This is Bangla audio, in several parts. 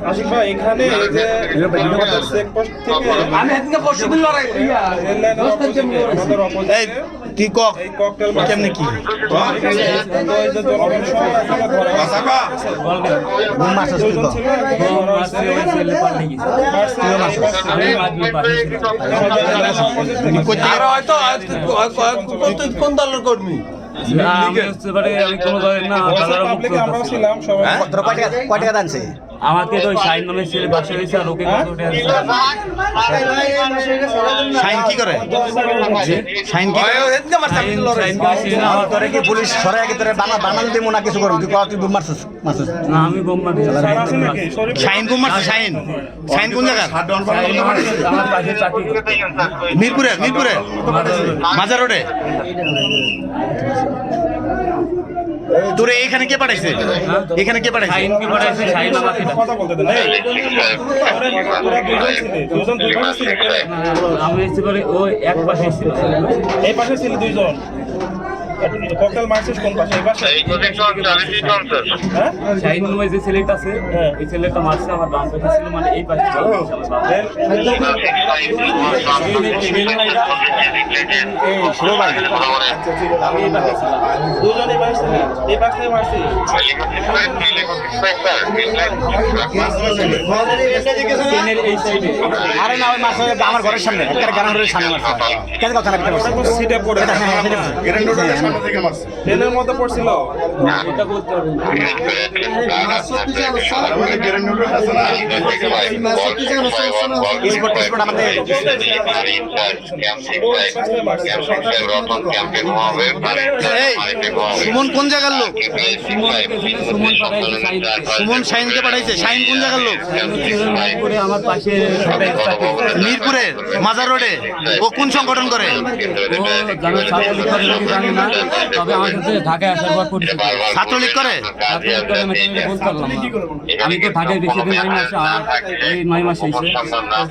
আশিক ভাই এখানে এই যে আমাদের চেকপোস্ট থেকে আমি এদিকে পরশুদিন লড়াই রেল লাইনের অপোজিটে আমাদের অপোজিটে কি কক এই ককটেল কেমনে কি তো এই যে জনগণ সহ এখানে ধরা হয়েছে। বুম মারছস তুই দুজন ছিল, একজন ধরা হয়েছে। আর হয়তো কোন দলের কর্মী আমি কোনো ধরেন না পাবলিকে আমরাও ছিলাম সবাই। তোর কয় টাকা দানছে আমাকে তো শাইন নামের ছেলে বাসা হয়েছে আর ওকে কত শাইন কি করে শাইন কি তোরে কি পুলিশ সরাই আগে তোরে বানান দিমু না কিছু করবি তুই কত তুই বুম মারছস না আমি বোম মারি স্যার আছে নাকি? শরীফ শাইন বুম মারছস শাইন শাইন কোন জায়গা আমার পাশে চাকরি মিরপুরে মাজার রোডে তোরে এখানে কে পাঠাইছে এখানে কে পাঠাইছে শাইন কি পাঠাইছে শাইন আমাকে কথা বলতে দেন। এই, তোরা দুজন ছিলে, দুই পাশে ছিলে। আমি এসে করে ও এক পাশে ছিল এই পাশে ছিলে দুইজন। ককটেল মারছিস কোন পাশে? এই পাশে? হ্যাঁ? শাইন নামের যে ছেলেটা আছে এই ছেলেটা মারছে আমার বাম পাশে ছিল মানে এই পাশে ছিল দুজন এই পাশে ছিলে। এই পাশ থেকে মারছিস? ট্রেনের এই সাইডে আরে না ওই মাছ আমার ঘরের সামনে একটা গ্রাউন্ডের সামনে মারছে কেন কথা না ওটা তো সিটে পড়ে। ট্রেনের মধ্যে পড়ছিল। এটা বলতে হবে সুমন কোন জায়গার লোক সুমন পাঠাইছে শাইন সুমন শাইনকে পাঠাইছে শাইন কোন জায়গার লোক করে আমার পাশে মিরপুরের মাজার রোডে ও কোন সংগঠন করে ও জানো ছাত্রলীগ করে নাকি জানি না তবে আমার সাথে ঢাকায় আসার পর পরিচিত ছাত্রলীগ করে ছাত্রলীগ করে আমি তোমাকে বলতে পারলাম না আমি তো ঢাকায় বেশি দিন 9 মাস আর এই 9 মাস হয়েছে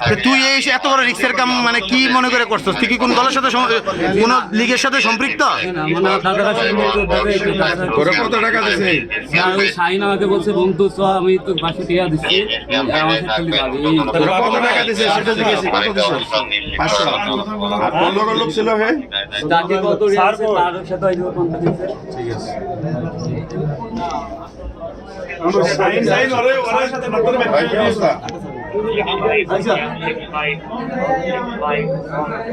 তো তুই এই এত বড় রিক্সের কাম মানে কি মনে করে করছস তুই কি কোন দলের সাথে কোন লীগের সাথে সম্পৃক্ত না মানে দাদারা সম্পর্ক ভাবে কত টাকা দিছে ওই শাইন আমাকে বলছে বন্ধু চ আমি তো বাসে টিয়া দিচ্ছি আমার সাথে যাবে এই কত টাকা দিছে সেটা জিজ্ঞেস কত দিছে 500 আর কোন লোক ছিল হে তাকে কত রিয়াছে তার সাথে হয়তো কন্টাক্ট দিচ্ছে সাইন ওর সাথে নতুন ভাই কি অবস্থা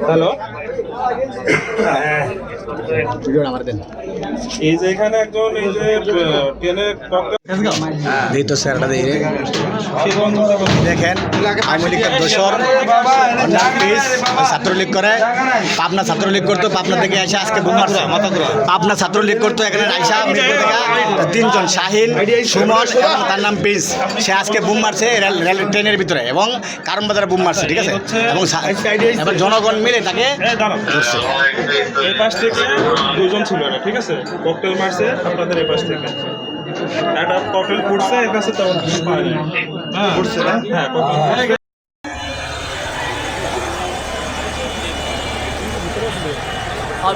হ্যালো। আমার দেন এই যে এখানে একজন এই যে ট্রেনে ককটেল তো স্যারটা দেখেন আওয়ামী লীগের দোসর ছাত্রলীগ করে পাবনা ছাত্রলীগ করতো পাবনা থেকে এসে আজকে বুম মারছে পাবনা ছাত্রলীগ করতো এখানে আইসা মিরপুর থেকে তিনজন শাহিন সুমন এবং তার নাম প্রিন্স সে আজকে বুম মারছে রেল ট্রেনের ভিতরে এবং কারণ বাজারে বুম মারছে ঠিক আছে এবং এবার জনগণ মিলে তাকে ধরছে এই পাশ থেকে দুজন ছিল না, ঠিক আছে? ককটেল মারছে আপনাদের এই পাশ থেকে একটা ককটেল পড়ছে এর কাছে তেমন কিছু পাওয়া যায় না। পড়ছে না? হ্যাঁ ককটেল আর